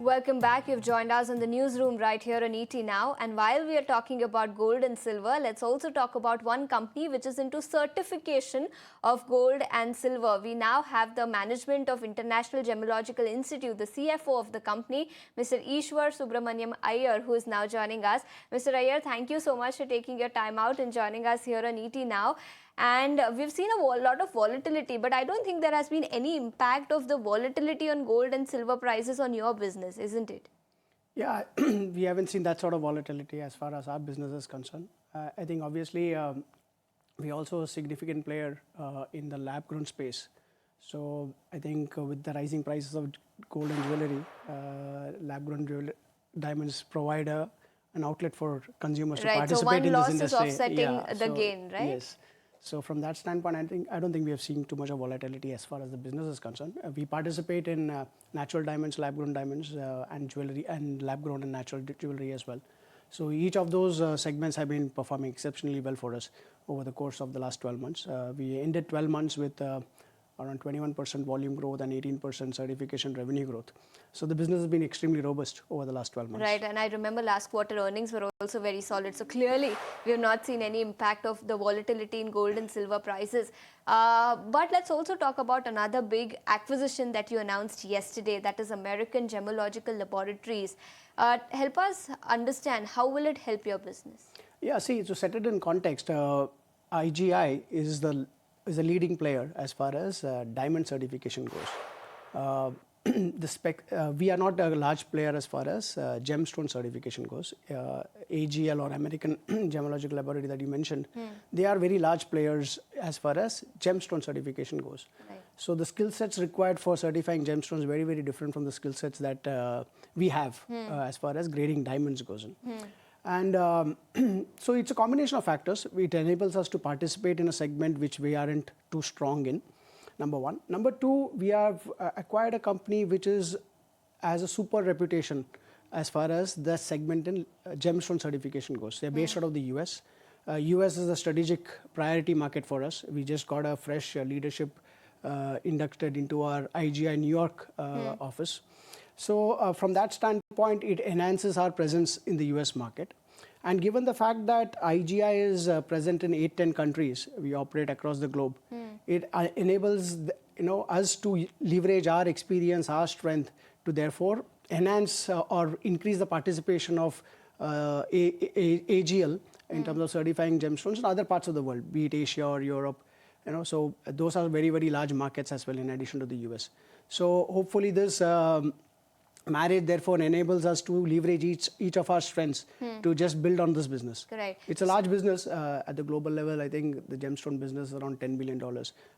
Welcome back. You've joined us in the newsroom right here on ET Now. And while we are talking about gold and silver, let's also talk about one company which is into certification of gold and silver. We now have the management of International Gemological Institute, the CFO of the company, Mr. Eashwar Subramanian Iyer, who is now joining us. Mr. Iyer, thank you so much for taking your time out and joining us here on ET Now. And we've seen a lot of volatility, but I don't think there has been any impact of the volatility on gold and silver prices on your business, isn't it? Yeah, we haven't seen that sort of volatility as far as our business is concerned. I think obviously we're also a significant player in the lab-grown space. So I think with the rising prices of gold and jewelry, lab-grown diamonds provide an outlet for consumers to participate in this industry. So one loss is offsetting the gain, right? Yes. So from that standpoint, I don't think we have seen too much of volatility as far as the business is concerned. We participate in natural diamonds, lab-grown diamonds, and jewelry, and lab-grown and natural jewelry as well. So each of those segments have been performing exceptionally well for us over the course of the last 12 months. We ended 12 months with around 21% volume growth and 18% certification revenue growth. So the business has been extremely robust over the last 12 months. Right, and I remember last quarter earnings were also very solid. So clearly, we have not seen any impact of the volatility in gold and silver prices. But let's also talk about another big acquisition that you announced yesterday, that is American Gemological Laboratories. Help us understand, how will it help your business? Yeah, see, to set it in context, IGI is the leading player as far as diamond certification goes. We are not a large player as far as gemstone certification goes. AGL or American Gemological Laboratory that you mentioned, they are very large players as far as gemstone certification goes. Right. So the skill sets required for certifying gemstones is very, very different from the skill sets that we have as far as grading diamonds goes. And so it's a combination of factors. It enables us to participate in a segment which we aren't too strong in, number one. Number two, we have acquired a company which has a super reputation as far as the segment in gemstone certification goes. They're based out of the US. US is a strategic priority market for us. We just got a fresh leadership inducted into our IGI New York office. So from that standpoint, it enhances our presence in the US market. And given the fact that IGI is present in 8-10 countries, we operate across the globe, it enables us to leverage our experience, our strength, to therefore enhance or increase the participation of AGL in terms of certifying gemstones in other parts of the world, be it Asia or Europe. So those are very, very large markets as well in addition to the US. So hopefully this marriage therefore enables us to leverage each of our strengths to just build on this business. Correct. It's a large business at the global level. I think the gemstone business is around $10 billion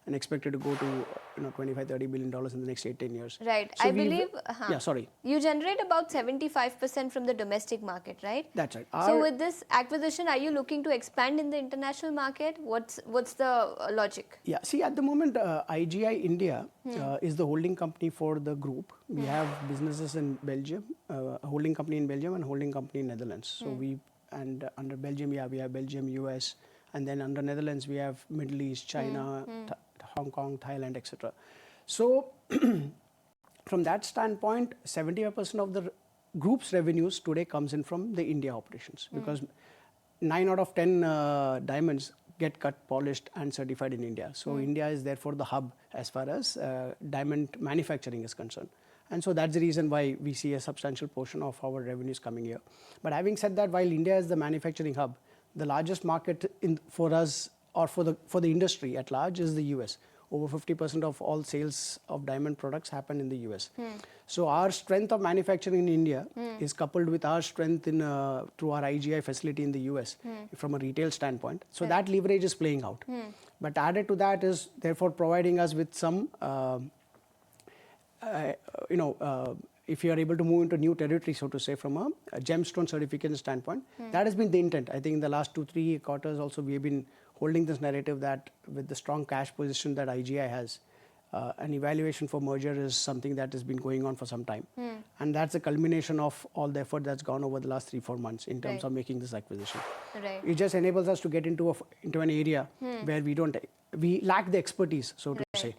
and expected to go to $25-30 billion in the next 8-10 years. Right. So I believe yeah, sorry. You generate about 75% from the domestic market, right? That's right. So with this acquisition, are you looking to expand in the international market? What's the logic? Yeah, see, at the moment, IGI India is the holding company for the group. We have businesses in Belgium, a holding company in Belgium and a holding company in Netherlands. So under Belgium, we have Belgium, US, and then under Netherlands, we have Middle East, China, Hong Kong, Thailand, etc. So from that standpoint, 75% of the group's revenues today comes in from the India operations, because 9 out of 10 diamonds get cut, polished and certified in India. So India is therefore the hub as far as diamond manufacturing is concerned. And so that's the reason why we see a substantial portion of our revenues coming here. But having said that, while India is the manufacturing hub, the largest market for us or for the industry at large is the US. Over 50% of all sales of diamond products happen in the US. So our strength of manufacturing in India is coupled with our strength in through our IGI facility in the US from a retail standpoint. So that leverage is playing out. But added to that is therefore providing us with some if you are able to move into new territory, so to say, from a gemstone certification standpoint, that has been the intent. I think in the last 2-3 quarters also we have been holding this narrative that with the strong cash position that IGI has, an evaluation for merger is something that has been going on for some time. And that's a culmination of all the effort that's gone over the last 3-4 months in terms of making this acquisition. Right. It just enables us to get into an area where we lack the expertise, so to say.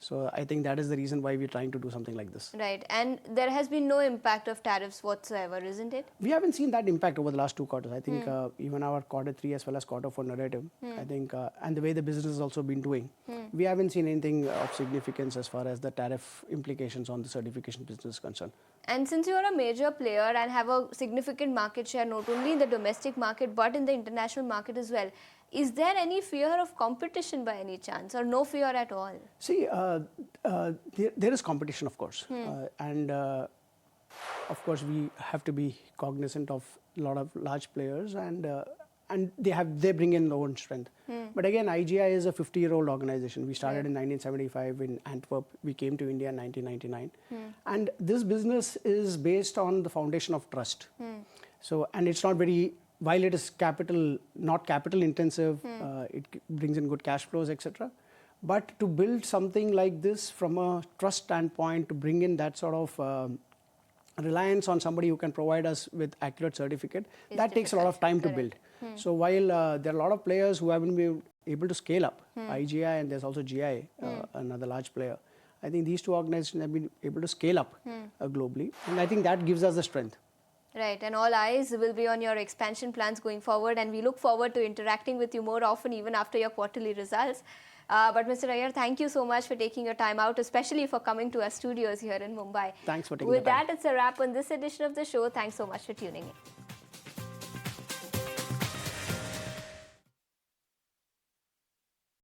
So I think that is the reason why we're trying to do something like this. Right. And there has been no impact of tariffs whatsoever, isn't it? We haven't seen that impact over the last 2 quarters. I think even our quarter 3 as well as quarter 4 narrative, I think, and the way the business has also been doing, we haven't seen anything of significance as far as the tariff implications on the certification business is concerned. And since you are a major player and have a significant market share not only in the domestic market but in the international market as well, is there any fear of competition by any chance, or no fear at all? See, there is competition, of course, and of course we have to be cognizant of a lot of large players, and they bring in their own strength. But again, IGI is a 50-year-old organization. We started in 1975 in Antwerp. We came to India in 1999, and this business is based on the foundation of trust. So, and it's not very. While it is not capital intensive, it brings in good cash flows, etc. But to build something like this from a trust standpoint, to bring in that sort of reliance on somebody who can provide us with accurate certificate, that takes a lot of time to build. So while there are a lot of players who haven't been able to scale up, IGI and there's also GI, another large player, I think these 2 organizations have been able to scale up globally, and I think that gives us the strength. Right, and all eyes will be on your expansion plans going forward, and we look forward to interacting with you more often even after your quarterly results. But Mr. Iyer, thank you so much for taking your time out, especially for coming to our studios here in Mumbai. Thanks for taking With the time. that, it's a wrap on this edition of the show. Thanks so much for tuning in.